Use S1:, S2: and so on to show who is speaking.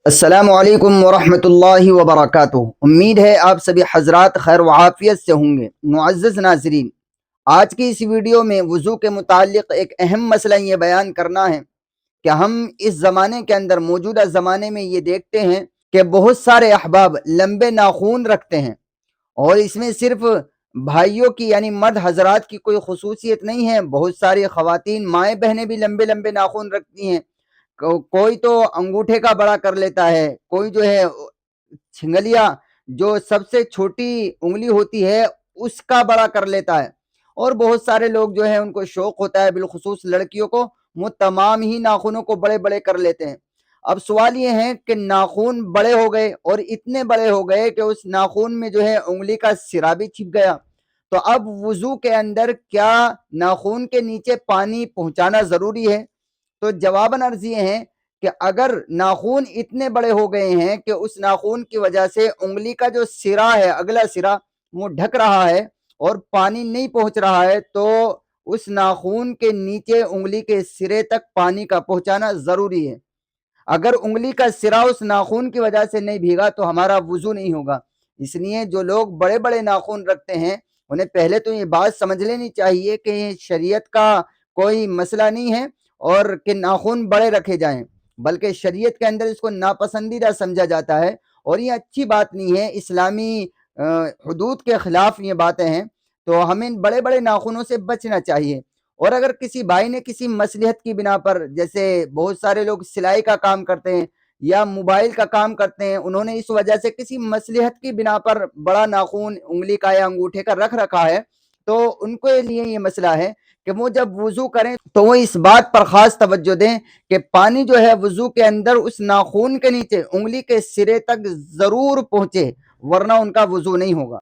S1: السلام علیکم ورحمۃ اللہ وبرکاتہ۔ امید ہے آپ سبھی حضرات خیر و عافیت سے ہوں گے۔ معزز ناظرین، آج کی اس ویڈیو میں وضو کے متعلق ایک اہم مسئلہ یہ بیان کرنا ہے کہ ہم اس زمانے کے اندر، موجودہ زمانے میں یہ دیکھتے ہیں کہ بہت سارے احباب لمبے ناخن رکھتے ہیں، اور اس میں صرف بھائیوں کی یعنی مرد حضرات کی کوئی خصوصیت نہیں ہے، بہت ساری خواتین مائیں بہنیں بھی لمبے لمبے ناخن رکھتی ہیں۔ کوئی تو انگوٹھے کا بڑا کر لیتا ہے، کوئی جو ہے چھنگلیا جو سب سے چھوٹی انگلی ہوتی ہے اس کا بڑا کر لیتا ہے، اور بہت سارے لوگ جو ہے ان کو شوق ہوتا ہے، بالخصوص لڑکیوں کو، وہ تمام ہی ناخنوں کو بڑے بڑے کر لیتے ہیں۔ اب سوال یہ ہے کہ ناخن بڑے ہو گئے، اور اتنے بڑے ہو گئے کہ اس ناخن میں جو ہے انگلی کا سرا بھی چھپ گیا، تو اب وضو کے اندر کیا ناخن کے نیچے پانی پہنچانا ضروری ہے؟ تو جواباً عرض یہ ہے کہ اگر ناخن اتنے بڑے ہو گئے ہیں کہ اس ناخن کی وجہ سے انگلی کا جو سرا ہے، اگلا سرا، وہ ڈھک رہا ہے اور پانی نہیں پہنچ رہا ہے، تو اس ناخن کے نیچے انگلی کے سرے تک پانی کا پہنچانا ضروری ہے۔ اگر انگلی کا سرا اس ناخن کی وجہ سے نہیں بھیگا تو ہمارا وضو نہیں ہوگا۔ اس لیے جو لوگ بڑے بڑے ناخن رکھتے ہیں انہیں پہلے تو یہ بات سمجھ لینی چاہیے کہ یہ شریعت کا کوئی مسئلہ نہیں ہے اور کہ ناخن بڑے رکھے جائیں، بلکہ شریعت کے اندر اس کو ناپسندیدہ سمجھا جاتا ہے، اور یہ اچھی بات نہیں ہے، اسلامی حدود کے خلاف یہ باتیں ہیں، تو ہمیں بڑے بڑے ناخنوں سے بچنا چاہیے۔ اور اگر کسی بھائی نے کسی مصلحت کی بنا پر، جیسے بہت سارے لوگ سلائی کا کام کرتے ہیں یا موبائل کا کام کرتے ہیں، انہوں نے اس وجہ سے کسی مصلحت کی بنا پر بڑا ناخن انگلی کا یا انگوٹھے کا رکھ رکھا ہے، تو ان کے لیے یہ مسئلہ ہے کہ وہ جب وضو کریں تو وہ اس بات پر خاص توجہ دیں کہ پانی جو ہے وضو کے اندر اس ناخن کے نیچے انگلی کے سرے تک ضرور پہنچے، ورنہ ان کا وضو نہیں ہوگا۔